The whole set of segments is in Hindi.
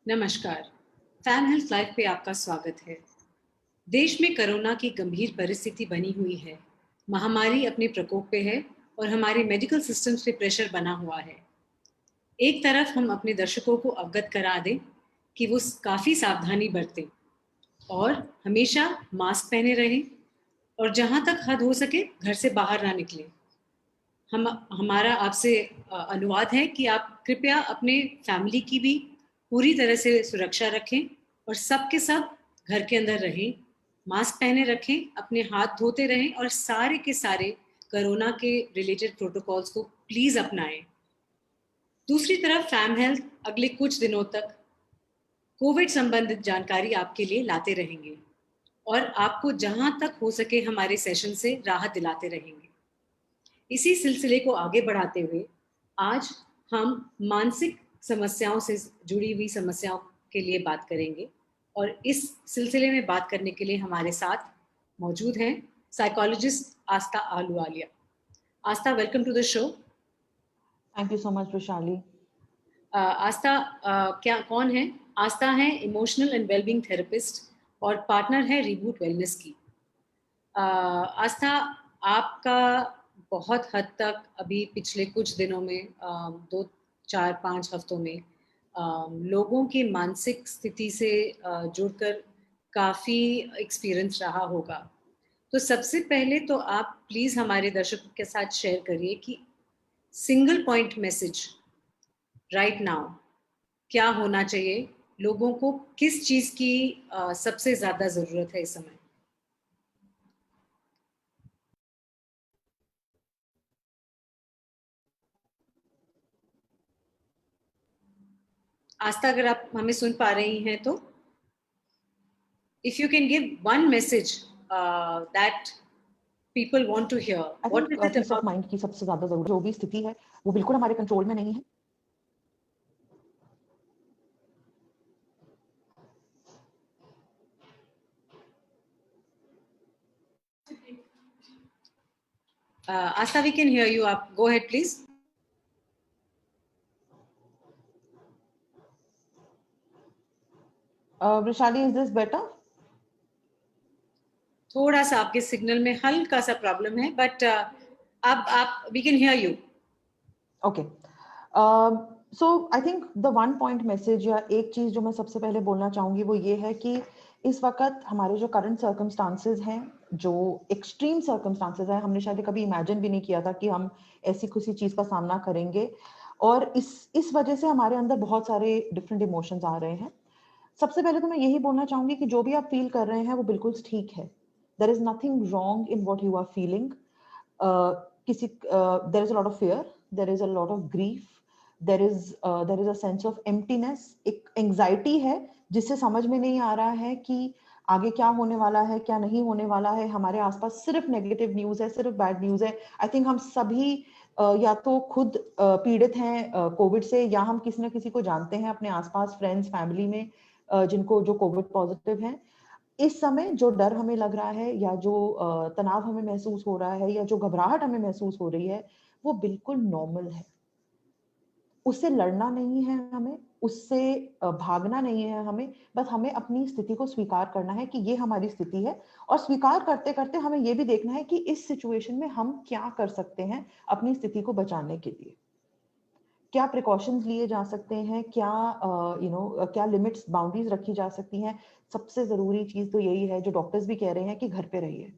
नमस्कार, फैम हेल्थ लाइव पे आपका स्वागत है। देश में कोरोना की गंभीर परिस्थिति बनी हुई है। महामारी अपने प्रकोप पे है और हमारे मेडिकल सिस्टम्स पे प्रेशर बना हुआ है। एक तरफ हम अपने दर्शकों को अवगत करा दें कि वो काफ़ी सावधानी बरतें और हमेशा मास्क पहने रहें और जहाँ तक हद हो सके घर से बाहर ना निकलें। हमारा आपसे अनुवाद है कि आप कृपया अपने फैमिली की भी पूरी तरह से सुरक्षा रखें और सब के सब घर के अंदर रहें, मास्क पहने रखें, अपने हाथ धोते रहें और सारे के सारे कोरोना के रिलेटेड प्रोटोकॉल्स को प्लीज़ अपनाएं। दूसरी तरफ फैम हेल्थ अगले कुछ दिनों तक कोविड संबंधित जानकारी आपके लिए लाते रहेंगे और आपको जहां तक हो सके हमारे सेशन से राहत दिलाते रहेंगे। इसी सिलसिले को आगे बढ़ाते हुए आज हम मानसिक समस्याओं से जुड़ी हुई समस्याओं के लिए बात करेंगे और इस सिलसिले में बात करने के लिए हमारे साथ मौजूद हैं psychologist Aastha Ahluwalia. Aastha, welcome to the show. Thank you so much Vaishali. Aastha क्या कौन है? आस्था है इमोशनल एंड वेलबींग थेरेपिस्ट और पार्टनर है रिबूट वेलनेस की। आस्था, आपका बहुत हद तक अभी पिछले कुछ दिनों में 2, 4, 5 हफ्तों में लोगों की मानसिक स्थिति से जुड़कर काफ़ी एक्सपीरियंस रहा होगा। तो सबसे पहले तो आप प्लीज़ हमारे दर्शकों के साथ शेयर करिए कि single point message right now क्या होना चाहिए, लोगों को किस चीज़ की सबसे ज़्यादा ज़रूरत है इस समय? आस्था, अगर आप हमें सुन पा रही हैं तो if you can give one message that people want to hear, what is it piece of about? Mind की सबसे ज्यादा जरूरत जो भी स्थिति है वो बिल्कुल हमारे कंट्रोल में नहीं है। Asta, we can hear you. Up, go ahead, please. Vaishali, is this better? थोड़ा सा आपके सिग्नल में हल्का सा प्रॉब्लम है, बट अब आप we can hear you. Okay, so I think the one point message या एक चीज जो मैं सबसे पहले बोलना चाहूंगी वो ये है कि इस वक्त हमारे जो करंट सर्कमस्टांसेस हैं, जो एक्सट्रीम सर्कमस्टांसेस हैं, हमने शायद कभी इमेजिन भी नहीं किया था कि हम ऐसी किसी चीज का सामना करेंगे और इस वजह से हमारे अंदर बहुत सारे डिफरेंट इमोशंस आ रहे हैं। सबसे पहले तो मैं यही बोलना चाहूंगी कि जो भी आप फील कर रहे हैं वो बिल्कुल ठीक है। There is nothing wrong in what you are feeling. There is a lot of fear, there is a lot of grief, there is a sense of emptiness, एक एंजाइटी है जिससे समझ में नहीं आ रहा है कि आगे क्या होने वाला है, क्या नहीं होने वाला है। हमारे आसपास सिर्फ नेगेटिव न्यूज है, सिर्फ बैड न्यूज है। आई थिंक हम सभी या तो खुद पीड़ित हैं कोविड से, या हम किसी न किसी को जानते हैं अपने आसपास, फ्रेंड्स, फैमिली में, जिनको जो कोविड पॉजिटिव हैं। इस समय जो डर हमें लग रहा है या जो तनाव हमें महसूस हो रहा है या जो घबराहट हमें महसूस हो रही है वो बिल्कुल नॉर्मल है। उससे लड़ना नहीं है हमें, उससे भागना नहीं है हमें, बस हमें अपनी स्थिति को स्वीकार करना है कि ये हमारी स्थिति है। और स्वीकार करते करते हमें ये भी देखना है कि इस सिचुएशन में हम क्या कर सकते हैं अपनी स्थिति को बचाने के लिए, क्या प्रिकॉशंस लिए जा सकते हैं, क्या क्या लिमिट्स, बाउंड्रीज रखी जा सकती हैं। सबसे जरूरी चीज तो यही है जो डॉक्टर्स भी कह रहे हैं कि घर पे रहिए।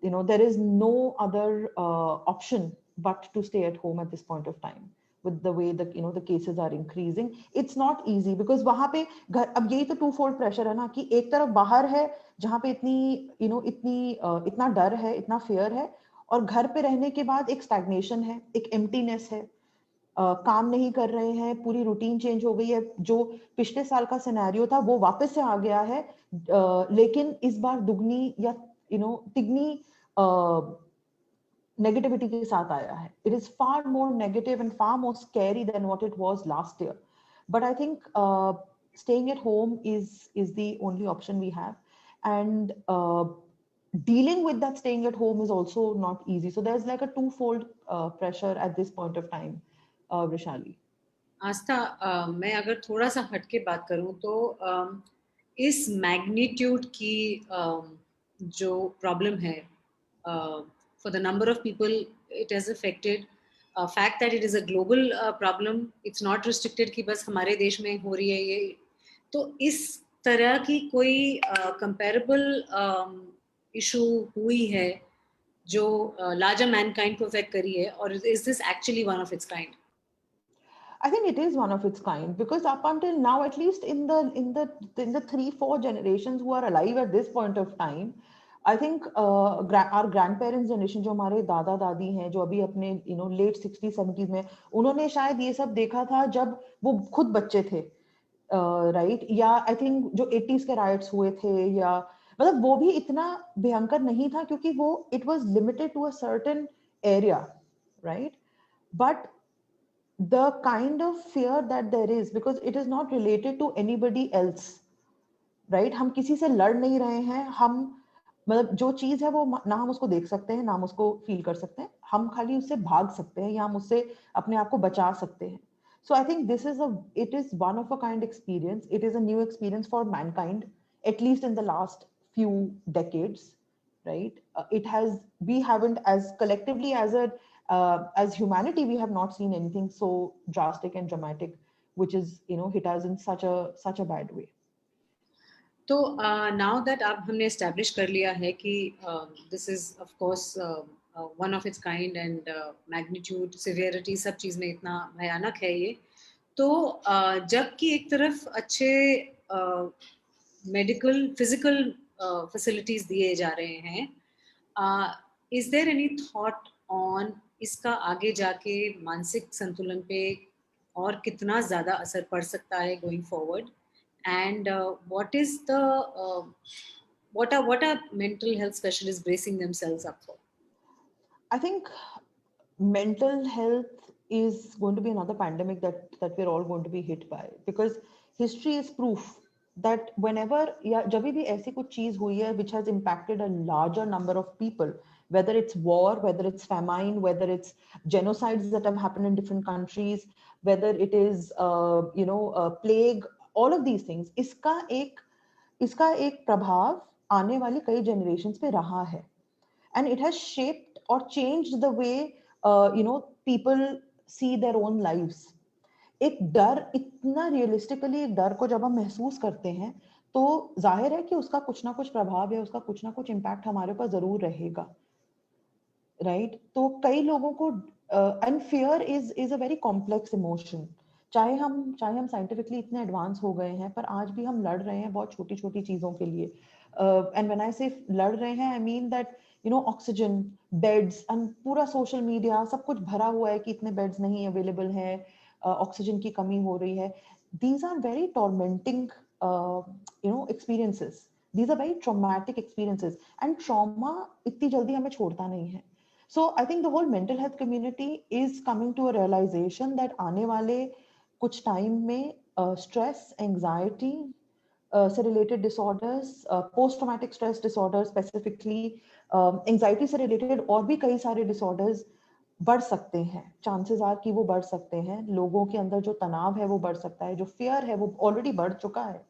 There is no other option but to stay at home at this point of time with the way that the cases are increasing. It's not easy because वहां पे घर, अब यही तो टू फोल्ड प्रेशर है ना, कि एक तरफ बाहर है जहां पे इतना डर है, इतना फियर है, और घर पे रहने के बाद एक स्टैग्नेशन है, एक एम्प्टीनेस है। काम नहीं कर रहे हैं, पूरी रूटीन चेंज हो गई है, जो पिछले साल का सिनेरियो था वो वापस से आ गया है, लेकिन इस बार दुगनी या तिगनी नेगेटिविटी के साथ आया है। It is far more negative and far more scary than what it was last year. But I think staying at home is the only option we have, and dealing with that staying at home is also not easy. So there's like a twofold pressure at this point of time, Vrishali. आस्था, मैं अगर थोड़ा सा हटके बात करूं तो इस मैग्नीट्यूड की जो प्रॉब्लम है, for the number of people it has affected, fact that it is a global problem, it's not restricted कि बस हमारे देश में हो रही है ये। तो इस तरह की कोई कंपैरेबल इशू हुई है जो लार्जर मैनकाइंड को अफेक्ट करी है, और is this actually one of its kind? I think it is one of its kind because up until now, at least in the 3-4 generations who are alive at this point of time, I think our grandparents generation, जो हमारे दादा दादी हैं, जो अभी अपने late 60s 70s में, उन्होंने शायद ये सब देखा था जब वो खुद बच्चे थे, राइट? या आई थिंक जो 80s के राइट्स हुए थे, या मतलब वो भी इतना भयंकर नहीं था क्योंकि वो it was limited to a certain area, right? But the kind of fear that there is because it is not related to anybody else, right? हम किसी से लड़ नहीं रहे हैं, हम मतलब जो चीज है वो ना हम उसको देख सकते हैं ना हम उसको फील कर सकते हैं, हम खाली उससे भाग सकते हैं या हम उससे अपने आप को बचा सकते हैं. So I think it is one of a kind experience. It is a new experience for mankind, at least in the last few decades, right? We haven't, as collectively as humanity, we have not seen anything so drastic and dramatic, which is hit us in such a bad way. तो नाउ दैट आप हमने एस्टेब्लिश कर लिया है कि this is of course one of its kind, and magnitude severity सब चीज़ में इतना भयानक है ये, तो जबकि एक तरफ अच्छे मेडिकल फिजिकल फैसिलिटीज दिए जा रहे हैं, is there any thought on इसका आगे जाके मानसिक संतुलन पे और कितना ज़्यादा असर पड़ सकता है going forward? And what is the what are mental health specialists bracing themselves up for? I think mental health is going to be another pandemic that we're all going to be hit by, because history is proof that whenever या जब भी ऐसी कुछ चीज हुई है which has impacted a larger number of people, whether it's war, whether it's famine, whether it's genocides that have happened in different countries, whether it is plague, all of these things, इसका एक प्रभाव आने वाली कई generations पे रहा है, and it has shaped or changed the way people see their own lives. एक डर, इतना रियलिस्टिकली एक डर को जब हम महसूस करते हैं तो जाहिर है कि उसका कुछ ना कुछ प्रभाव या उसका कुछ ना कुछ इम्पैक्ट हमारे ऊपर जरूर रहेगा, राइट? तो कई लोगों को and fear is a very complex emotion. चाहे हम साइंटिफिकली इतने एडवांस हो गए हैं, पर आज भी हम लड़ रहे हैं बहुत छोटी छोटी चीजों के लिए. एंड व्हेन आई से लड़ रहे हैं, आई mean that oxygen, beds, and पूरा सोशल मीडिया सब कुछ भरा हुआ है कि इतने बेड्स नहीं अवेलेबल हैं, ऑक्सीजन की कमी हो रही है. These are very tormenting experiences. These are very traumatic experiences, and trauma इतनी जल्दी हमें छोड़ता नहीं है. So I think the whole mental health community is coming to a realization that आने वाले कुछ टाइम में stress, anxiety से related disorders, post-traumatic stress disorder specifically, anxiety से related और भी कई सारे disorders बढ़ सकते हैं. चांसेस आर कि वो बढ़ सकते हैं. लोगों के अंदर जो तनाव है वो बढ़ सकता है, जो फियर है वो ऑलरेडी बढ़ चुका है.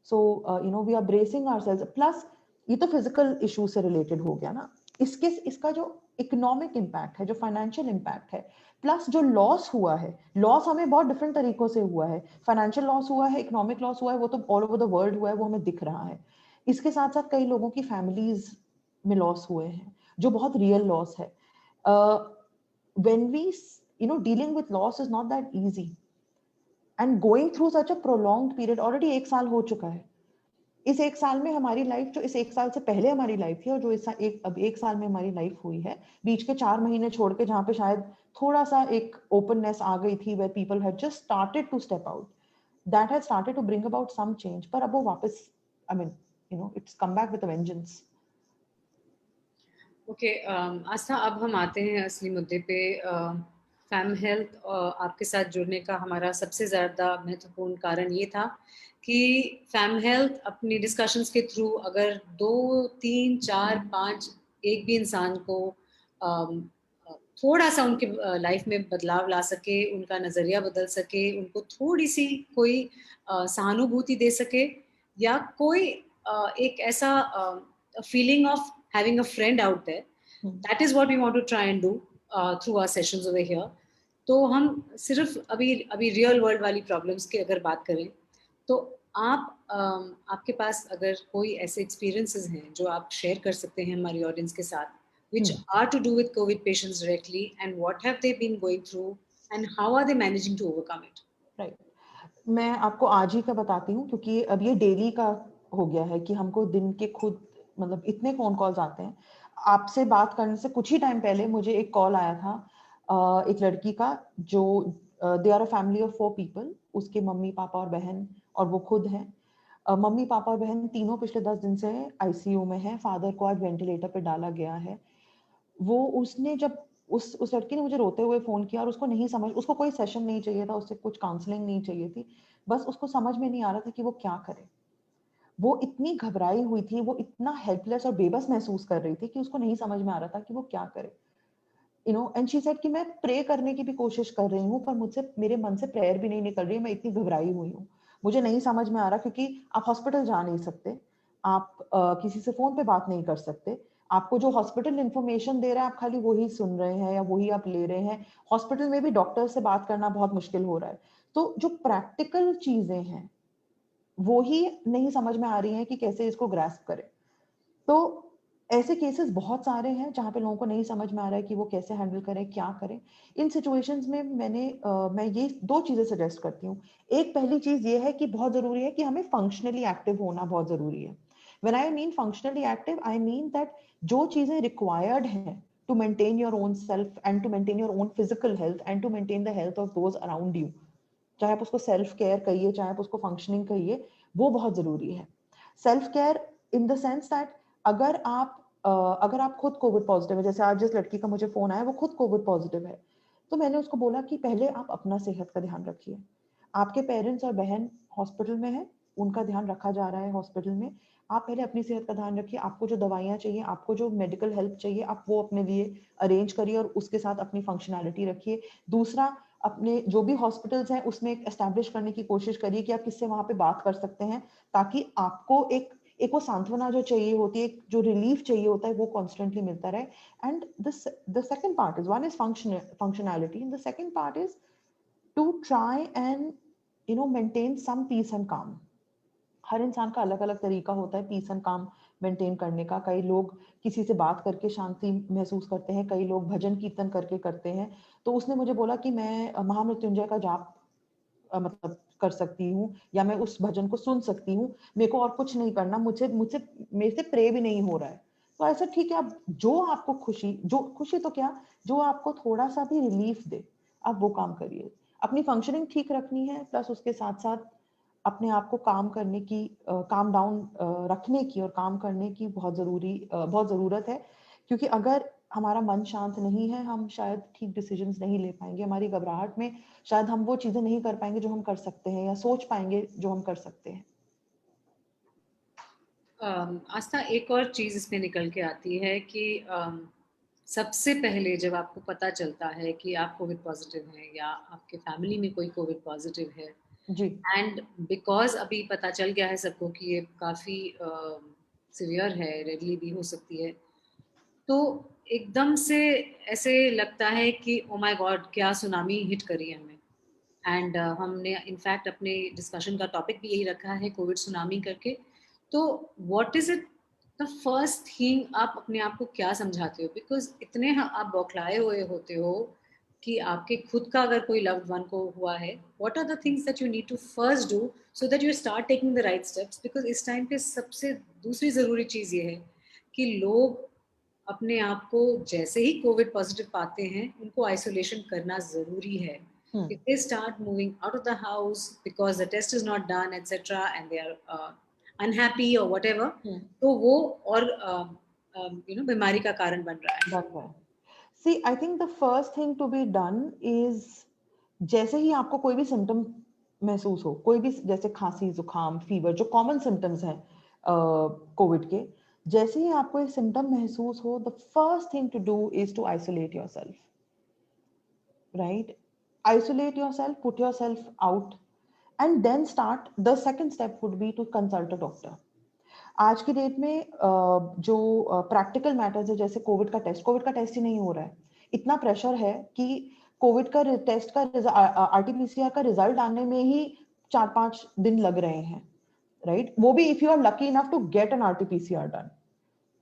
So we are bracing ourselves. Plus ये तो फिजिकल इशू से रिलेटेड हो गया ना, इसका जो इकोनॉमिक इम्पैक्ट है, जो फाइनेंशियल इम्पैक्ट है, प्लस जो लॉस हुआ है, लॉस हमें बहुत डिफरेंट तरीकों से हुआ है. फाइनेंशियल लॉस हुआ है, इकोनॉमिक लॉस हुआ है, वो तो ऑल ओवर द वर्ल्ड हुआ है, वो हमें दिख रहा है. इसके साथ साथ कई लोगों की फैमिलीज में लॉस हुए हैं, जो बहुत रियल लॉस है. When we dealing with loss is not that easy, and going through such a prolonged period, already 1 साल हो चुका है. इस 1 साल में हमारी लाइफ, जो इस 1 साल से पहले हमारी लाइफ थी और जो अब 1 साल में हमारी लाइफ हुई है, बीच के 4 महीने छोड़ के जहाँ पे शायद थोड़ा सा एक ओपननेस आ गई थी, where people had just started to step out, that had started to bring about some change. पर अब वो वापस, I mean, it's come back with a vengeance. Okay, Aastha, अब हम आते हैं असली मुद्दे पे. फैम हेल्थ आपके साथ जुड़ने का हमारा सबसे ज़्यादा महत्वपूर्ण कारण ये था कि फैम हेल्थ अपनी डिस्कशंस के थ्रू अगर 2, 3, 4, 5 एक भी इंसान को थोड़ा सा उनके लाइफ में बदलाव ला सके, उनका नजरिया बदल सके, उनको थोड़ी सी कोई सहानुभूति दे सके, या कोई एक ऐसा feeling of having a friend out there, that is what we want to try and do through our sessions over here. तो हम सिर्फ अभी अभी रियल वर्ल्ड वाली प्रॉब्लम्स की अगर बात करें, तो आप आपके पास अगर कोई ऐसे एक्सपीरियंसेस हैं जो आप शेयर कर सकते हैं हमारी ऑडियंस के साथ, which are to do with COVID patients directly, and what have they been going through, and how are they managing to overcome it? Right. मैं आपको आज ही का बताती हूँ, क्योंकि अब ये डेली का हो गया है कि हमको दिन के खुद मतलब इतने फोन कॉल्स आते हैं. आपसे बात करने से कुछ ही टाइम पहले मुझे एक कॉल आया था एक लड़की का, जो they are a family of 4 people. उसके मम्मी पापा और बहन और वो खुद हैं. मम्मी पापा और बहन तीनों पिछले 10 दिन से आईसीयू में हैं. फादर को आज वेंटिलेटर पे डाला गया है. वो उसने जब उस लड़की ने मुझे रोते हुए फोन किया, और उसको नहीं समझ, उसको कोई सेशन नहीं चाहिए था, उससे कुछ काउंसलिंग नहीं चाहिए थी, बस उसको समझ में नहीं आ रहा था कि वो क्या करे. वो इतनी घबराई हुई थी, वो इतना हेल्पलेस और बेबस महसूस कर रही थी कि उसको नहीं समझ में आ रहा था कि वो क्या करे. एंड शी सेड कि मैं प्रे करने की भी कोशिश कर रही हूँ, पर मुझसे मेरे मन से प्रेयर भी नहीं निकल रही है. मैं इतनी घबराई हुई हूँ, मुझे नहीं समझ में आ रहा, क्योंकि आप हॉस्पिटल जा नहीं सकते, आप किसी से फोन पे बात नहीं कर सकते. आपको जो हॉस्पिटल इंफॉर्मेशन दे रहा है, आप खाली वही सुन रहे हैं या वही आप ले रहे हैं. हॉस्पिटल में भी डॉक्टर से बात करना बहुत मुश्किल हो रहा है. तो जो प्रैक्टिकल चीजें हैं वो ही नहीं समझ में आ रही हैं कि कैसे इसको ग्रास्प करें. तो ऐसे केसेस बहुत सारे हैं जहाँ पे लोगों को नहीं समझ में आ रहा है कि वो कैसे हैंडल करें, क्या करें. इन सिचुएशंस में मैं ये 2 चीजें सजेस्ट करती हूँ. एक पहली चीज ये है कि बहुत जरूरी है कि हमें फंक्शनली एक्टिव होना बहुत जरूरी है. When I mean functionally active, I mean that जो चीजें रिक्वायर्ड हैं to maintain your own self and to maintain your own physical health and to maintain the health of those around you, चाहे आप उसको सेल्फ केयर कहिए, चाहे आप उसको फंक्शनिंग कहिए, वो बहुत जरूरी है. Self care in the sense that अगर आप खुद कोविड पॉजिटिव है, जैसे आज जिस लड़की का मुझे फोन आया वो खुद कोविड पॉजिटिव है, तो मैंने उसको बोला कि पहले आप अपना सेहत का ध्यान रखिए. आपके पेरेंट्स और बहन हॉस्पिटल में है, उनका ध्यान रखा जा रहा है हॉस्पिटल में. आप पहले अपनी सेहत का ध्यान रखिए. आपको जो दवाइयाँ चाहिए, आपको जो मेडिकल हेल्प चाहिए, आप वो अपने लिए अरेंज करिए और उसके साथ अपनी फंक्शनैलिटी रखिए. दूसरा, अपने जो भी हॉस्पिटल्स हैं उसमें एक एस्टैब्लिश करने की कोशिश करिए कि आप किससे वहां पे बात कर सकते हैं, ताकि आपको एक वो सांत्वना जो चाहिए होती है, जो रिलीफ चाहिए होता है, वो कॉन्स्टेंटली मिलता रहे. And the second part is, one is functionality, and the second part is to try and maintain some peace and calm. हर इंसान का अलग अलग तरीका होता है पीस एंड काम मेंटेन करने का. कई लोग किसी से बात करके शांति महसूस करते हैं, कई लोग भजन कीर्तन करके करते हैं. तो उसने मुझे बोला कि मैं महामृत्युंजय का जाप मतलब कर सकती हूँ, या मैं उस भजन को सुन सकती हूँ, मेरे को और कुछ नहीं करना, मुझे मुझसे मेरे से प्रे भी नहीं हो रहा है. तो ऐसा ठीक है, आप जो आपको खुशी तो क्या, जो आपको थोड़ा सा भी रिलीफ दे, आप वो काम करिए. अपनी फंक्शनिंग ठीक रखनी है, प्लस उसके साथ साथ अपने आप को काम करने की, काम डाउन रखने की और काम करने की बहुत ज़रूरत है. क्योंकि अगर हमारा मन शांत नहीं है, हम शायद ठीक डिसीजंस नहीं ले पाएंगे. हमारी घबराहट में शायद हम वो चीज़ें नहीं कर पाएंगे जो हम कर सकते हैं, या सोच पाएंगे जो हम कर सकते हैं. आस्था, एक और चीज इसमें निकल के आती है कि सबसे पहले जब आपको पता चलता है कि आप कोविड पॉजिटिव हैं या आपके फैमिली में कोई कोविड पॉजिटिव है, जी. एंड बिकॉज अभी पता चल गया है सबको कि ये काफ़ी सिवियर है, रेडली भी हो सकती है, तो एकदम से ऐसे लगता है कि ओ माय गॉड, क्या सुनामी हिट करी है हमें. एंड हमने इनफैक्ट अपने डिस्कशन का टॉपिक भी यही रखा है, कोविड सुनामी करके. तो what is it, the first thing आप अपने आप को क्या समझाते हो, बिकॉज इतने आप बौखलाए हुए होते हो कि आपके खुद का अगर कोई लव्ड वन को हुआ है, what are the things that you need to first do so that you start taking the right steps. Because इस टाइम पे सबसे दूसरी ज़रूरी चीज़ ये है कि लोग अपने आप को जैसे ही कोविड पॉजिटिव पाते हैं उनको आइसोलेशन करना ज़रूरी है. हम्म. If they start moving out of the house because the test is not done, etc., and they are unhappy or whatever, हम्म. तो वो और बीमारी का कारण बन रहा है. बन रहा है. See, I think the first thing to be done is, जैसे ही आपको कोई भी सिम्टम महसूस हो, कोई भी, जैसे खांसी, जुकाम, फीवर, जो कॉमन सिम्टम्स हैं कोविड के, जैसे ही आपको एक सिम्टम महसूस हो, the first thing to do is to isolate yourself. right? Isolate yourself, put yourself out, and then start. The second step would be to consult a doctor. आज की डेट में जो प्रैक्टिकल मैटर्स है, जैसे कोविड का टेस्ट ही नहीं हो रहा है, इतना प्रेशर है कि कोविड का टेस्ट का आरटीपीसीआर का रिजल्ट आने में ही 4-5 दिन लग रहे हैं, राइट? वो भी if you are lucky enough to get an RTPCR done,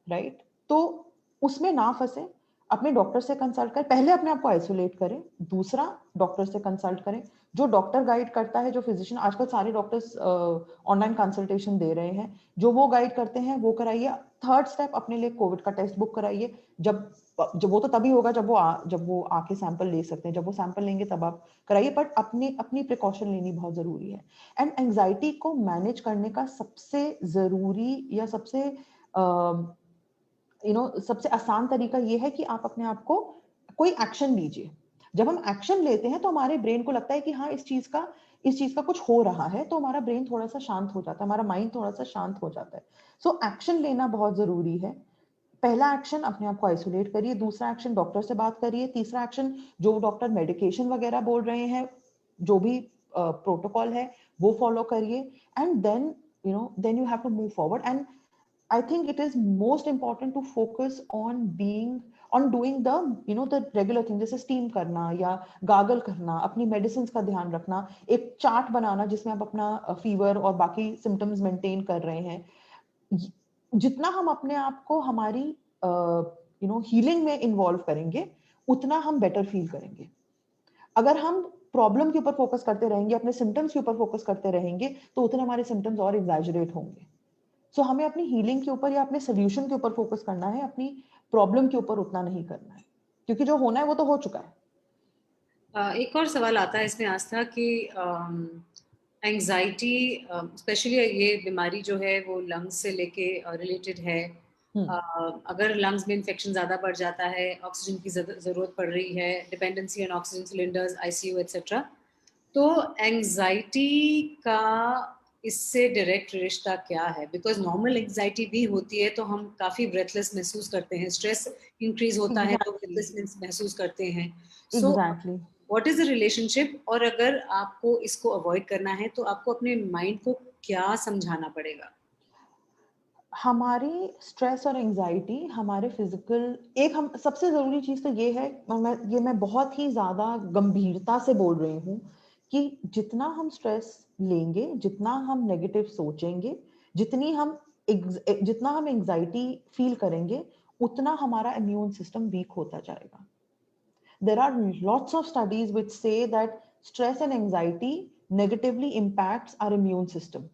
right? तो उसमें ना फंसे, अपने डॉक्टर से कंसल्ट करें, पहले अपने आप को आइसोलेट करें, दूसरा डॉक्टर से कंसल्ट करें, जो डॉक्टर गाइड करता है, जो फिजिशियन, आजकल सारे डॉक्टर्स ऑनलाइन कंसल्टेशन दे रहे हैं, जो वो गाइड करते हैं वो कराइए। थर्ड स्टेप, अपने लिए कोविड का टेस्ट बुक कराइए। जब जब वो तो तभी होगा जब वो आके सैंपल ले सकते हैं, जब वो सैंपल लेंगे तब आप कराइए, बट अपनी अपनी प्रिकॉशन लेनी बहुत जरूरी है। एंड एंजाइटी को मैनेज करने का सबसे जरूरी या सबसे सबसे आसान तरीका ये है कि आप अपने आप को कोई एक्शन लीजिए। जब हम एक्शन लेते हैं तो हमारे ब्रेन को लगता है कि हाँ, इस चीज का कुछ हो रहा है, तो हमारा ब्रेन थोड़ा सा शांत हो जाता है, हमारा माइंड थोड़ा सा शांत हो जाता है। सो एक्शन लेना बहुत जरूरी है। पहला एक्शन, अपने आप को आइसोलेट करिए। दूसरा एक्शन, डॉक्टर से बात करिए। तीसरा एक्शन, जो डॉक्टर मेडिकेशन वगैरह बोल रहे हैं, जो भी प्रोटोकॉल है वो फॉलो करिए। And then you have to move forward. And I think it is most important to focus on doing the regular thing, जैसे स्टीम करना या गागल करना, अपनी मेडिसिन का ध्यान रखना, एक चार्ट बनाना जिसमें आप अपना फीवर और बाकी सिम्टम्स मेंटेन कर रहे हैं। जितना हम अपने आप को हमारी हीलिंग में इन्वॉल्व करेंगे, उतना हम बेटर फील करेंगे। अगर हम प्रॉब्लम के ऊपर फोकस करते रहेंगे, अपने सिम्टम्स के ऊपर फोकस करते रहेंगे, तो उतने हमारे सिम्टम्स और एग्जैजरेट होंगे। सो हमें अपनी हीलिंग के ऊपर या अपने सोल्यूशन के ऊपर फोकस करना है, अपनी प्रॉब्लम के ऊपर उतना नहीं करना है, क्योंकि जो होना है वो तो हो चुका है। एक और सवाल आता है इसमें आस्था कि एंजाइटी, स्पेशली ये बीमारी जो है वो लंग्स से लेके रिलेटेड है। अगर लंग्स में इन्फेक्शन ज़्यादा बढ़ जाता है, ऑक्सीजन की ज़रूरत पड़ रही है, dependency on oxygen cylinders, ICU etcetera, तो एंजाइटी का इससे डायरेक्ट रिश्ता क्या है? बिकॉज नॉर्मल एंजाइटी भी होती है तो हम काफ़ी ब्रेथलेस महसूस करते हैं, स्ट्रेस इंक्रीज होता है तो एग्जैक्टली, ब्रेथलेस महसूस करते हैं। So exactly. What is the relationship, और अगर आपको इसको अवॉइड करना है तो आपको अपने माइंड को क्या समझाना पड़ेगा? हमारी स्ट्रेस और एंजाइटी हमारे फिजिकल, एक हम सबसे जरूरी चीज तो ये है, मैं बहुत ही ज्यादा गंभीरता से बोल रही हूँ कि जितना हम स्ट्रेस लेंगे, जितना हम नेगेटिव सोचेंगे, जितना हम एंजाइटी फील करेंगे, उतना हमारा इम्यून सिस्टम वीक होता जाएगा। There are lots of studies which say that stress and anxiety negatively impacts our immune system,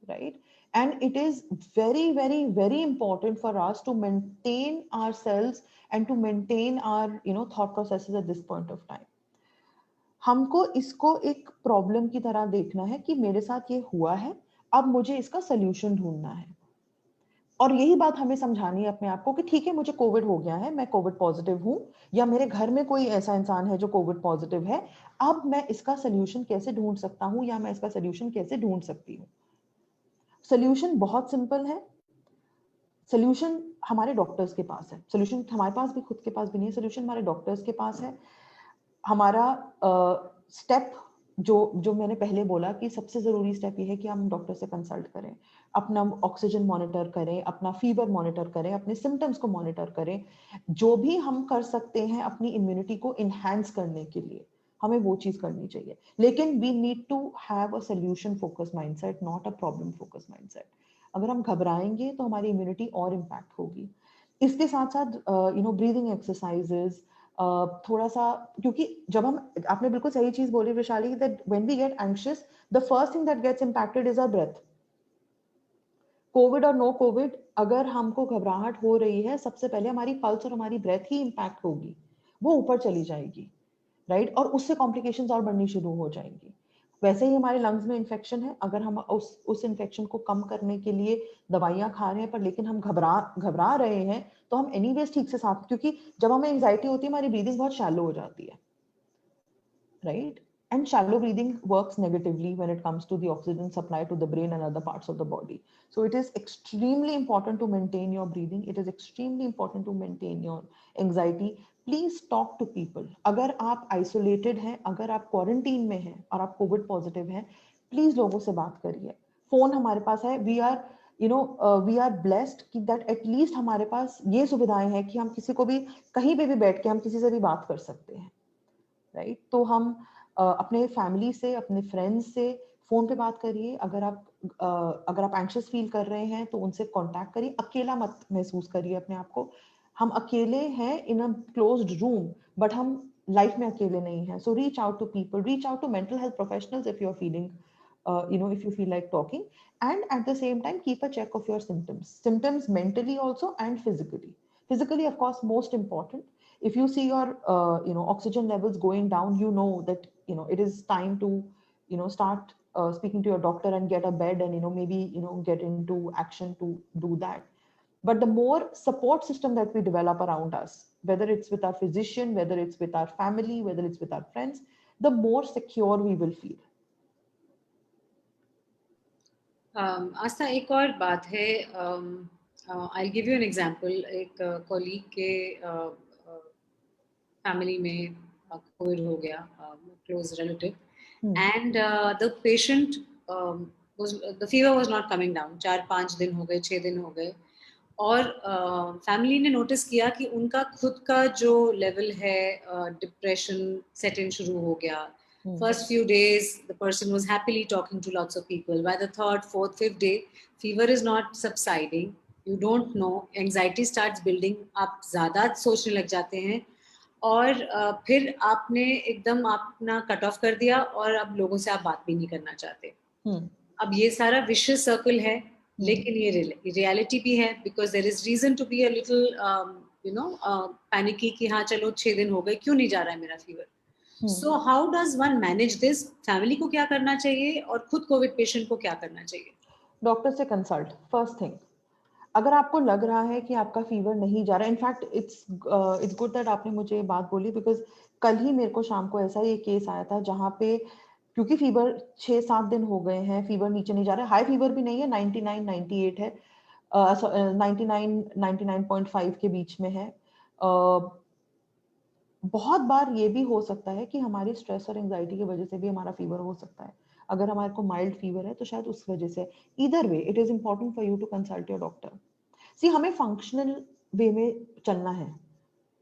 right? And it is very, very, very important for us to maintain ourselves and to maintain our thought processes at this point of time. हमको इसको एक प्रॉब्लम की तरह देखना है कि मेरे साथ ये हुआ है, अब मुझे इसका सोल्यूशन ढूंढना है। और यही बात हमें समझानी है अपने आप को कि ठीक है, मुझे कोविड हो गया है, मैं कोविड पॉजिटिव हूँ, या मेरे घर में कोई ऐसा इंसान है जो कोविड पॉजिटिव है, अब मैं इसका सोल्यूशन कैसे ढूंढ सकता हूँ, या मैं इसका सोल्यूशन कैसे ढूंढ सकती हूँ। सोल्यूशन बहुत सिंपल है। सोल्यूशन हमारे डॉक्टर्स के पास है, सोल्यूशन हमारे पास भी खुद के पास भी नहीं है, सोल्यूशन हमारे डॉक्टर्स के पास है। हमारा स्टेप जो मैंने पहले बोला कि सबसे जरूरी स्टेप ये है कि हम डॉक्टर से कंसल्ट करें, अपना ऑक्सीजन मॉनिटर करें, अपना फीवर मॉनिटर करें, अपने सिम्टम्स को मॉनिटर करें। जो भी हम कर सकते हैं अपनी इम्यूनिटी को इनहैंस करने के लिए, हमें वो चीज करनी चाहिए। लेकिन we need to have a solution focus mindset, not a problem focus mindset. अगर हम घबराएंगे तो हमारी इम्यूनिटी और इम्पैक्ट होगी। इसके साथ साथ ब्रीदिंग एक्सरसाइजेस, थोड़ा सा, क्योंकि जब हम, आपने बिल्कुल सही चीज बोली Vaishali, that when we get anxious, the first thing that gets impacted is our breath. Covid और नो कोविड, अगर हमको घबराहट हो रही है, सबसे पहले हमारी पल्स और हमारी ब्रेथ ही इंपैक्ट होगी, वो ऊपर चली जाएगी, राइट? और उससे कॉम्प्लिकेशंस और बढ़नी शुरू हो जाएंगी। वैसे ही हमारे लंग्स में इन्फेक्शन है, अगर हम उस इन्फेक्शन को कम करने के लिए दवाइयां खा रहे हैं, पर लेकिन हम घबरा रहे हैं, तो हम एनीवेज ठीक से सांस, क्योंकि जब हमें एंजाइटी होती है हमारी ब्रीदिंग बहुत शैलो हो जाती है, right? And shallow breathing works negatively when it comes to the oxygen supply to the brain and other parts of the body. So it is extremely important to maintain your breathing. It is extremely important to maintain your anxiety. Please talk to people. अगर आप आइसोलेटेड हैं, अगर आप क्वारंटीन में हैं और आप कोविड पॉजिटिव हैं, प्लीज लोगों से बात करिए. फोन हमारे पास है, वी आर ब्लेस्ड कि दैट एटलीस्ट हमारे पास ये सुविधाएं हैं कि हम किसी को भी कहीं पे भी बैठ के हम किसी से भी बात कर सकते हैं, राइट? तो हम अपने फैमिली से, अपने फ्रेंड्स से फोन पे बात करिए. अगर आप एंग्शियस फील कर रहे हैं तो उनसे कांटेक्ट करिए. अकेला मत महसूस करिए अपने आप को. हम अकेले हैं in a closed room, but हम लाइफ में अकेले नहीं हैं. So reach out to people, reach out to mental health professionals if you're feeling if you feel like talking, and at the same time keep a check of your symptoms mentally also and physically of course most important. If you see your oxygen levels going down, you know that it is time to start speaking to your doctor and get a bed, and maybe get into action to do that. But the more support system that we develop around us, whether it's with our physician, whether it's with our family, whether it's with our friends, the more secure we will feel. आस्था, एक और बात है. I give you an example. एक कॉलीग के फैमिली में कोविड हो गया, close relative, and the patient the fever was not coming down. 4-5 दिन हो गए, 6 दिन हो गए, और फैमिली ने नोटिस किया कि उनका खुद का जो लेवल है, डिप्रेशन सेट इन शुरू हो गया. First few days, the person was happily talking to lots of people. By the third, fourth, fifth day, fever is not subsiding. You don't know. Anxiety starts building. आप ज़्यादा सोचने लग जाते हैं, और फिर आपने एकदम अपना कट ऑफ कर दिया, और अब लोगों से आप बात भी नहीं करना चाहते. अब ये सारा विशियस सर्कल है, लेकिन ये रियलिटी भी है, because there is reason to be a little panicky कि हाँ चलो 6 दिन हो गए, क्यों नहीं जा रहा है मेरा fever. So how does one manage this? Family को क्या करना चाहिए, और खुद कोविड पेशेंट को क्या करना चाहिए? डॉक्टर से कंसल्ट फर्स्ट थिंग. अगर आपको लग रहा है कि आपका फीवर नहीं जा रहा, इनफैक्ट इट्स गुड दैट आपने मुझे ये बात बोली, बिकॉज कल ही मेरे को शाम को ऐसा ही एक केस आया था जहाँ पे, क्योंकि फीवर 6-7 दिन हो गए हैं, फीवर नीचे नहीं जा रहा है. हाई फीवर भी नहीं है, 99 98 है, 99 99.5 के बीच में है. बहुत बार ये भी हो सकता है कि हमारी स्ट्रेस और एंजाइटी की वजह से भी हमारा फीवर हो सकता है. अगर हमारे को माइल्ड फीवर है तो शायद उस वजह से. Either way it is important for you to consult your doctor. See, हमें फंक्शनल वे में चलना है.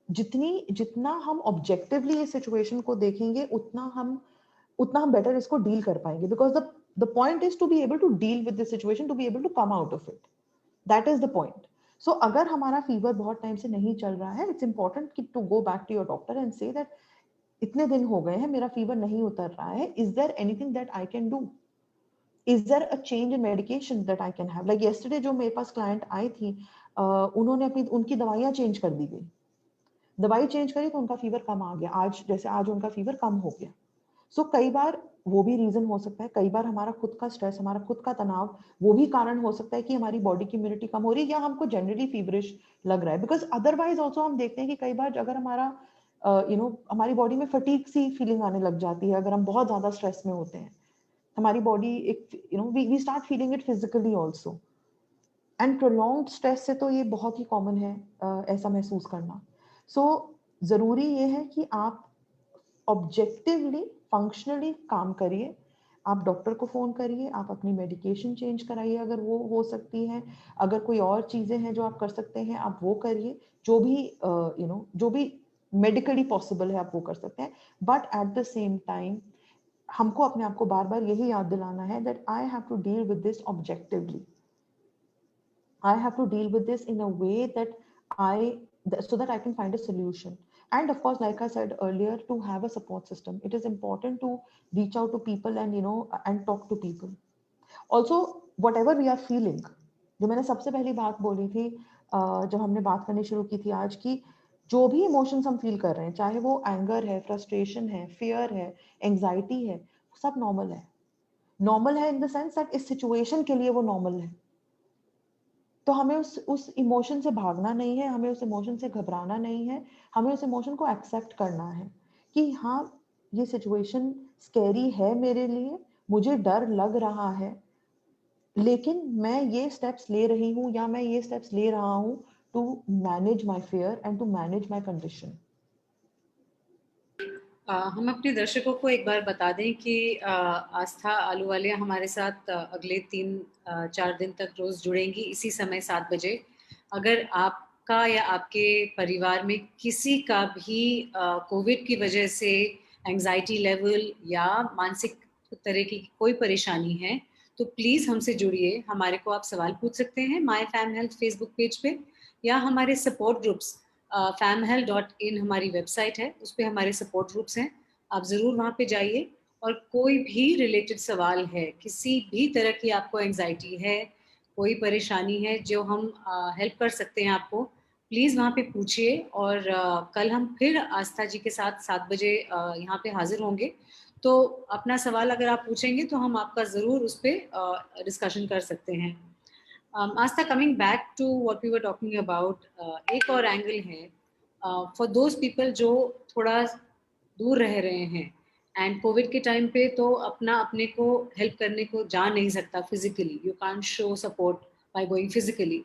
जितना हम ऑब्जेक्टिवली इस सिचुएशन को देखेंगे, उतना हम बेटर इसको डील कर पाएंगे. Because the point is to be able to deal with this situation, to be able to come out of it. That is the point. So अगर हमारा फीवर बहुत टाइम से नहीं चल रहा है, it's important to go back to your doctor and say that इतने दिन हो गए हैं, मेरा फीवर नहीं उतर रहा है, is there anything that I can do? Is there a change in medication that I can have? Like yesterday जो मेरे पास क्लाइंट आई थी, उन्होंने उनकी दवाइयाँ चेंज कर दी गई. दवाई चेंज करी तो उनका फीवर कम आ गया. आज उनका फीवर कम हो गया. सो कई बार वो भी रीजन हो सकता है. कई बार हमारा खुद का स्ट्रेस, हमारा खुद का तनाव, वो भी कारण हो सकता है कि हमारी बॉडी की इम्यूनिटी कम हो रही है, या हमको जनरली फीवरिश लग रहा है. बिकॉज अदरवाइज ऑल्सो हम देखते हैं कि कई बार अगर हमारी बॉडी में फटीग सी फीलिंग आने लग जाती है, अगर हम बहुत ज्यादा स्ट्रेस में होते हैं, हमारी बॉडी एक we start feeling it physically also. And prolonged stress से तो ये बहुत ही कॉमन है ऐसा महसूस करना. सो जरूरी ये है कि आप ऑब्जेक्टिवली फंक्शनली काम करिए. आप डॉक्टर को फोन करिए, आप अपनी मेडिकेशन चेंज कराइए अगर वो हो सकती है. अगर कोई और चीजें हैं जो आप कर सकते हैं, आप वो करिए. जो भी मेडिकली पॉसिबल है आप वो कर सकते हैं. But at the same time हमको अपने आप को बार बार यही याद दिलाना है that I have to deal with this objectively. I have to deal with this in a way so that I can find a solution. And of course, like I said earlier, to have a support system, it is important to reach out to people and talk to people. Also, whatever we are feeling, जो मैंने सबसे पहली बात बोली थी जब हमने बात करनी शुरू की थी आज की, जो भी इमोशंस हम फील कर रहे हैं, चाहे वो एंगर है, फ्रस्ट्रेशन है, फियर है, एंजाइटी है, सब नॉर्मल है. नॉर्मल है इन द सेंस दैट इस सिचुएशन के लिए वो नॉर्मल है. तो हमें उस इमोशन से भागना नहीं है, हमें उस इमोशन से घबराना नहीं है. हमें उस इमोशन को एक्सेप्ट करना है कि हाँ, ये सिचुएशन स्कैरी है मेरे लिए, मुझे डर लग रहा है, लेकिन मैं ये स्टेप्स ले रही हूँ या मैं ये स्टेप्स ले रहा हूँ to manage my fear and to manage my condition. हम अपने दर्शकों को एक बार बता दें कि आस्था आलूवालिया हमारे साथ अगले 3-4 दिन तक रोज जुड़ेंगी इसी समय 7 बजे। अगर आपका या आपके परिवार में किसी का भी कोविड की वजह से एंजाइटी लेवल या मानसिक तरह की कोई परेशानी है, तो प्लीज हमसे जुड़िए। हमारे को आप सवाल पूछ सकते हैं my fam health Facebook page पे, या हमारे सपोर्ट ग्रुप्स famhealth.in हमारी वेबसाइट है, उस पर हमारे सपोर्ट ग्रुप्स हैं। आप ज़रूर वहाँ पे जाइए, और कोई भी रिलेटेड सवाल है, किसी भी तरह की आपको एंजाइटी है, कोई परेशानी है जो हम हेल्प कर सकते हैं आपको, प्लीज़ वहाँ पे पूछिए। और कल हम फिर आस्था जी के साथ 7 बजे यहाँ पे हाजिर होंगे। तो अपना सवाल अगर आप पूछेंगे तो हम आपका ज़रूर उस पर डिस्कशन कर सकते हैं। Aastha, coming back to what we were talking about, एक और एंगल है फॉर दोज पीपल जो थोड़ा दूर रह रहे हैं, एंड कोविड के टाइम पे तो अपना अपने को हेल्प करने को जा नहीं सकता physically, you can't show support by going physically,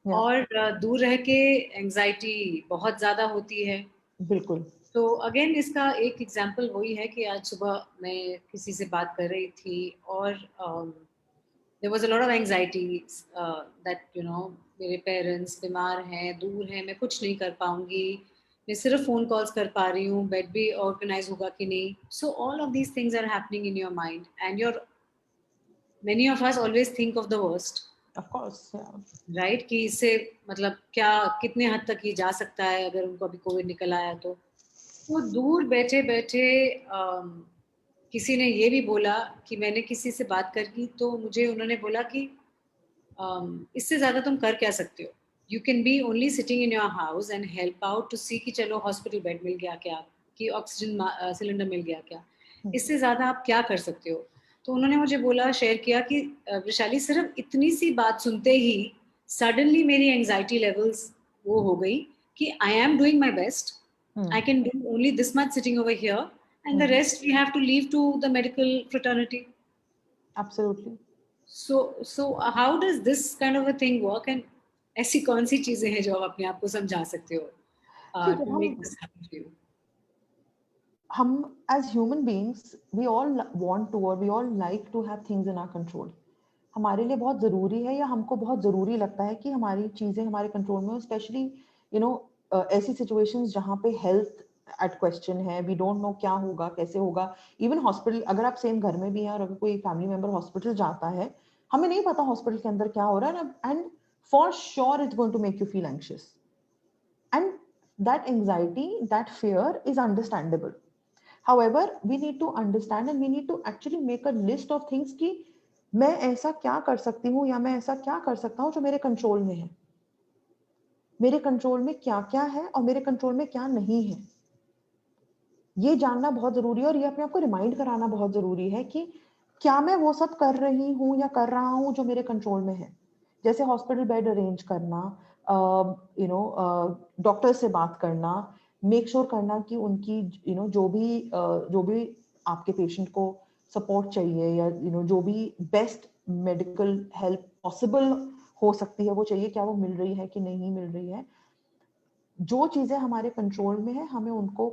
या और दूर रह के एंजाइटी बहुत ज़्यादा होती है। बिल्कुल। तो अगेन इसका एक एग्जांपल वही है कि आज सुबह मैं किसी से बात कर रही थी, और there was a lot of anxiety that मेरे पेरेंट्स बीमार हैं, दूर हैं, मैं कुछ नहीं कर पाऊंगी, मैं सिर्फ फोन कॉल्स कर पा रही हूँ, बेड भी ऑर्गेनाइज होगा कि नहीं। So all of these things are happening in your mind, and your many of us always think of the worst, of course. Right? कि इससे मतलब क्या, कितने हद तक ये जा सकता है अगर उनको अभी कोविड निकल आया तो दूर बैठे बैठे किसी ने ये भी बोला कि मैंने किसी से बात कर की, तो मुझे उन्होंने बोला कि इससे ज्यादा तुम कर क्या सकते हो? You can be only sitting in your house and help out to see कि चलो हॉस्पिटल बेड मिल गया क्या, कि ऑक्सीजन सिलेंडर मिल गया क्या, इससे ज्यादा आप क्या कर सकते हो? तो उन्होंने मुझे बोला, शेयर किया कि वैशाली, सिर्फ इतनी सी बात सुनते ही सडनली मेरी एंजाइटी लेवल्स वो हो गई कि I am doing my best, I can do only this much sitting over here, and the rest we have to leave to the medical fraternity. Absolutely. So how does this kind of a thing work, and ऐसी कौन सी चीजें हैं जो आप अपने आप को समझा सकते हो देखिए, to make this happen for you? हम as human beings we all want to और we all like to have things in our control. हमारे लिए बहुत ज़रूरी है, या हमको बहुत ज़रूरी लगता है कि हमारी चीज़ें हमारे कंट्रोल में हो, स्पेशली ऐसी सिचुएशंस जहाँ पे हेल्थ एट क्वेश्चन है, वी डोंट नो क्या होगा, कैसे होगा। इवन हॉस्पिटल, अगर आप सेम घर में भी हैं और अगर कोई फैमिली मेंबर हॉस्पिटल जाता है, हमें नहीं पता हॉस्पिटल के अंदर क्या हो रहा है, and for sure it's going to make you feel anxious, and that anxiety, that fear is understandable. However, we need to understand and we need to actually make a list of things कि मैं ऐसा क्या कर सकती हूँ या मैं ऐसा क्या कर सकता हूँ जो मेरे कंट्रोल में है, मेरे कंट्रोल में क्या क्या है और मेरे कंट्रोल में क्या नहीं है। ये जानना बहुत जरूरी है, और ये अपने आप को रिमाइंड कराना बहुत जरूरी है कि क्या मैं वो सब कर रही हूँ या कर रहा हूँ जो मेरे कंट्रोल में है। जैसे हॉस्पिटल बेड अरेंज करना, डॉक्टर से बात करना, मेक श्योर करना कि उनकी जो भी आपके पेशेंट को सपोर्ट चाहिए, या जो भी बेस्ट मेडिकल हेल्प पॉसिबल हो सकती है वो चाहिए, क्या वो मिल रही है कि नहीं मिल रही है। जो चीजें हमारे कंट्रोल में है हमें उनको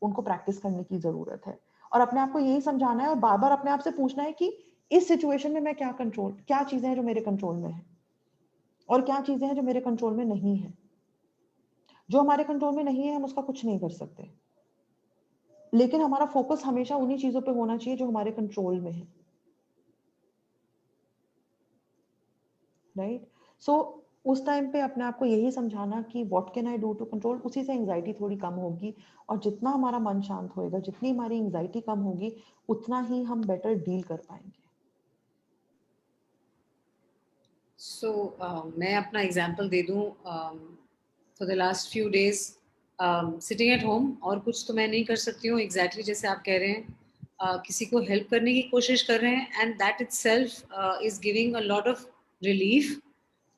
उनको प्रैक्टिस करने की जरूरत है, और अपने आप को यही समझाना है और बार बार अपने आप से पूछना है कि इस सिचुएशन में मैं क्या चीजें हैं जो मेरे कंट्रोल में है और क्या चीजें हैं जो मेरे कंट्रोल में नहीं है। जो हमारे कंट्रोल में नहीं है हम उसका कुछ नहीं कर सकते, लेकिन हमारा फोकस हमेशा उन्हीं चीजों पे होना चाहिए जो हमारे कंट्रोल में है। राइट? सो उस टाइम पे अपने आप को यही समझाना कि what can I do to control, उसी से एंजाइटी थोड़ी कम होगी, और जितना हमारा मन शांत होएगा, जितनी हमारी एंजाइटी कम होगी, उतना ही हम बेटर डील कर पाएंगे। So मैं अपना एग्जांपल दे दूं, for the last few days sitting at home, और कुछ तो मैं नहीं कर सकती हूँ, एग्जैक्टली जैसे आप कह रहे हैं। किसी को हेल्प करने की कोशिश कर रहे हैं, and that itself is giving a lot of relief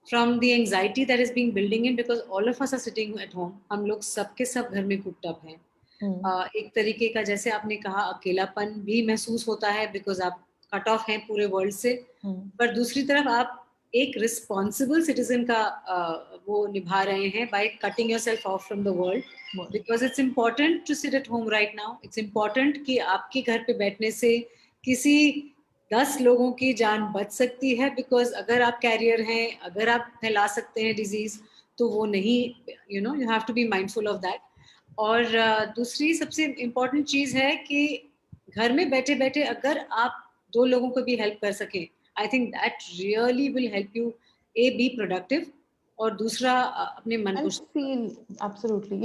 from the anxiety that is being building in, because all of us are sitting at home. हम लोग सब के सब घर में cooped up हैं। एक तरीके का, जैसे आपने कहा, अकेलापन भी महसूस होता है बिकॉज आप कट ऑफ हैं पूरे वर्ल्ड से, पर दूसरी तरफ आप एक रिस्पॉन्सिबल सिटीजन का वो निभा रहे हैं by cutting yourself off from the world, because it's important to sit at home right now. It's important कि आपके घर पे बैठने से किसी 10 लोगों की जान बच सकती है, बिकॉज अगर आप कैरियर हैं, अगर आप फैला सकते हैं डिजीज, तो वो नहीं, you have to be mindful of that. और दूसरी सबसे इम्पोर्टेंट चीज है कि घर में बैठे बैठे अगर आप 2 लोगों को भी हेल्प कर सकें, I think that really will help you be productive, और दूसरा अपने मन को and feel absolutely,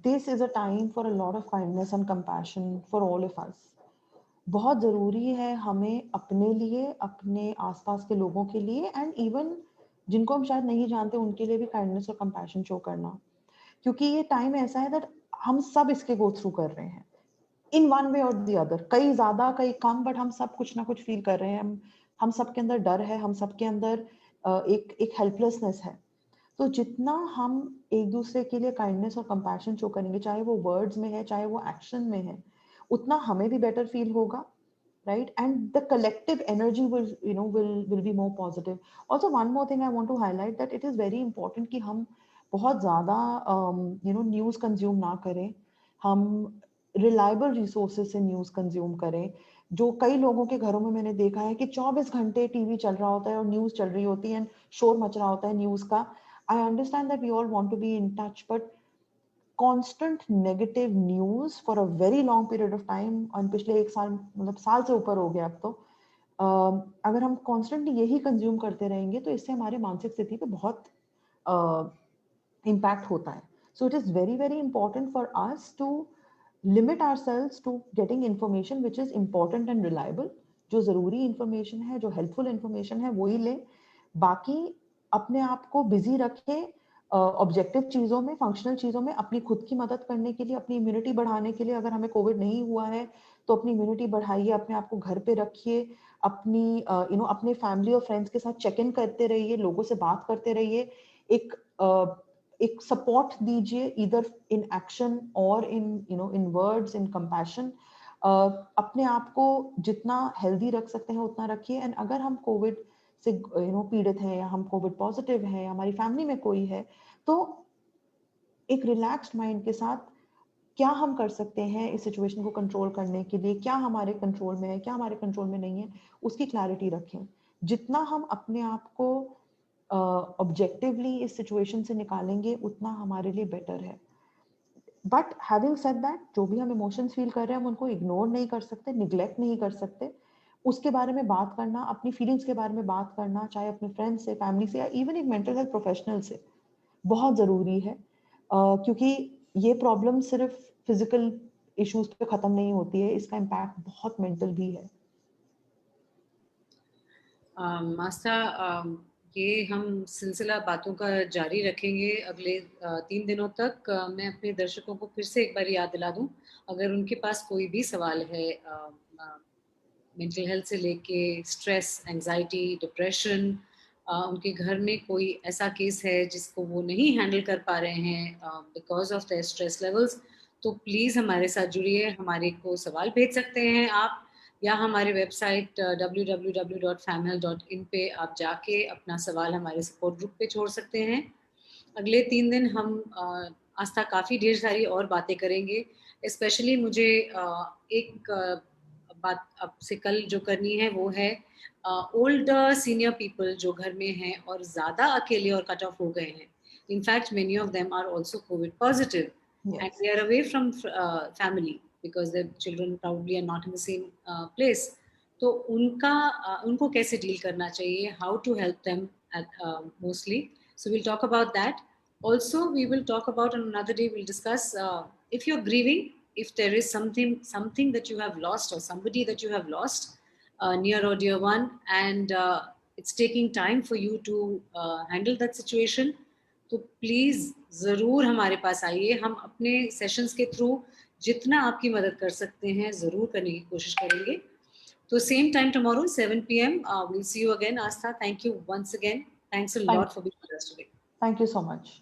this is a time for a lot of kindness and compassion for all of us. बहुत ज़रूरी है हमें अपने लिए, अपने आसपास के लोगों के लिए एंड इवन जिनको हम शायद नहीं जानते उनके लिए भी काइंडनेस और कंपैशन शो करना, क्योंकि ये टाइम ऐसा है दैट हम सब इसके गो थ्रू कर रहे हैं इन वन वे और दी अदर, कई ज्यादा कई कम, बट हम सब कुछ ना कुछ फील कर रहे हैं. हम सबके अंदर डर है, हम सबके अंदर एक हेल्पलेसनेस है. तो जितना हम एक दूसरे के लिए काइंडनेस और कंपैशन शो करेंगे, चाहे वो वर्ड्स में है चाहे वो एक्शन में है, उतना हमें भी बेटर फील होगा, right? And the collective energy will be more positive. Also, one more thing I want to highlight, that it is very important कि हम बहुत ज़्यादा न्यूज़ कंज्यूम ना करें. हम रिलायबल रिसोर्सेज से न्यूज़ कंज्यूम करें. जो कई लोगों के घरों में मैंने देखा है कि 24 घंटे टीवी चल रहा होता है और न्यूज़ चल रही होती है एंड शोर मच रहा होता है न्यूज़ का. I understand that we all want to be in touch, but constant negative news for a very long period of time, और पिछले 1 साल, मतलब साल से ऊपर हो गया अब तो, अगर हम constantly यही कंज्यूम करते रहेंगे तो इससे हमारे मानसिक स्थिति पे बहुत इम्पैक्ट होता है. So it is very very important for us to limit ourselves to getting information which is important and reliable. जो ज़रूरी इंफॉर्मेशन है, जो हेल्पफुल इंफॉर्मेशन है, वही लें. बाकी अपने आप को बिजी रखें ऑब्जेक्टिव चीज़ों में, फंक्शनल चीज़ों में, अपनी खुद की मदद करने के लिए, अपनी इम्यूनिटी बढ़ाने के लिए. अगर हमें कोविड नहीं हुआ है तो अपनी इम्यूनिटी बढ़ाइए, अपने आप को घर पे रखिए, अपनी अपने फैमिली और फ्रेंड्स के साथ चेक इन करते रहिए, लोगों से बात करते रहिए, एक एक सपोर्ट दीजिए, इधर इन एक्शन और इन वर्ड्स, इन कंपैशन. अपने आप को जितना हेल्दी रख सकते हैं उतना रखिए. एंड अगर हम कोविड से पीड़ित हैं, या हम कोविड पॉजिटिव हैं, हमारी फैमिली में कोई है, तो एक रिलैक्स्ड माइंड के साथ क्या हम कर सकते हैं इस सिचुएशन को कंट्रोल करने के लिए, क्या हमारे कंट्रोल में है, क्या हमारे कंट्रोल में नहीं है, उसकी क्लैरिटी रखें. जितना हम अपने आप को ऑब्जेक्टिवली इस सिचुएशन से निकालेंगे उतना हमारे लिए बेटर है. बट हैविंग सेड दैट, जो भी हम इमोशंस फील कर रहे हैं हम उनको इग्नोर नहीं कर सकते, निग्लेक्ट नहीं कर सकते. उसके बारे में बात करना, अपनी फीलिंग्स के बारे में बात करना, चाहे अपने फ्रेंड्स से, फैमिली से, या इवन एक मेंटल हेल्थ प्रोफेशनल से, बहुत ज़रूरी है. क्योंकि ये प्रॉब्लम सिर्फ फिजिकल इश्यूज पे ख़त्म नहीं होती है, इसका इम्पैक्ट बहुत मेंटल भी है. मास्ता, ये हम सिलसिला बातों का जारी रखेंगे अगले 3 दिनों तक. मैं अपने दर्शकों को फिर से एक बार याद दिला दूं, अगर उनके पास कोई भी सवाल है मेंटल हेल्थ से लेके स्ट्रेस, एंजाइटी, डिप्रेशन, उनके घर में कोई ऐसा केस है जिसको वो नहीं हैंडल कर पा रहे हैं because of the stress levels, तो प्लीज़ हमारे साथ जुड़िए. हमारे को सवाल भेज सकते हैं आप, या हमारे वेबसाइट www.famhealth.in पे आप जाके अपना सवाल हमारे सपोर्ट ग्रुप पे छोड़ सकते हैं. अगले 3 दिन हम आस्था काफ़ी ढेर सारी और बातें करेंगे. स्पेशली मुझे एक बात आपसे कल जो करनी है वो है ओल्ड सीनियर पीपल जो घर में हैं और ज़्यादा अकेले और कट ऑफ हो गए हैं. In fact many of them are also Covid positive and Yes. they are away from family because their children probably are not in the same place. तो उनको कैसे डील करना चाहिए, how to help them mostly. So we'll talk about that. Also, we will talk about on another day, we'll discuss if you're grieving, if there is something that you have lost or somebody that you have lost, near or dear one, and it's taking time for you to handle that situation, तो प्लीज़ ज़रूर हमारे पास आइए. हम अपने सेशंस के थ्रू जितना आपकी मदद कर सकते हैं ज़रूर करने की कोशिश करेंगे. तो same time tomorrow 7 p.m. We'll see you again. Astha, thank you once again. Thanks a Thank lot for being with us today. thank you so much.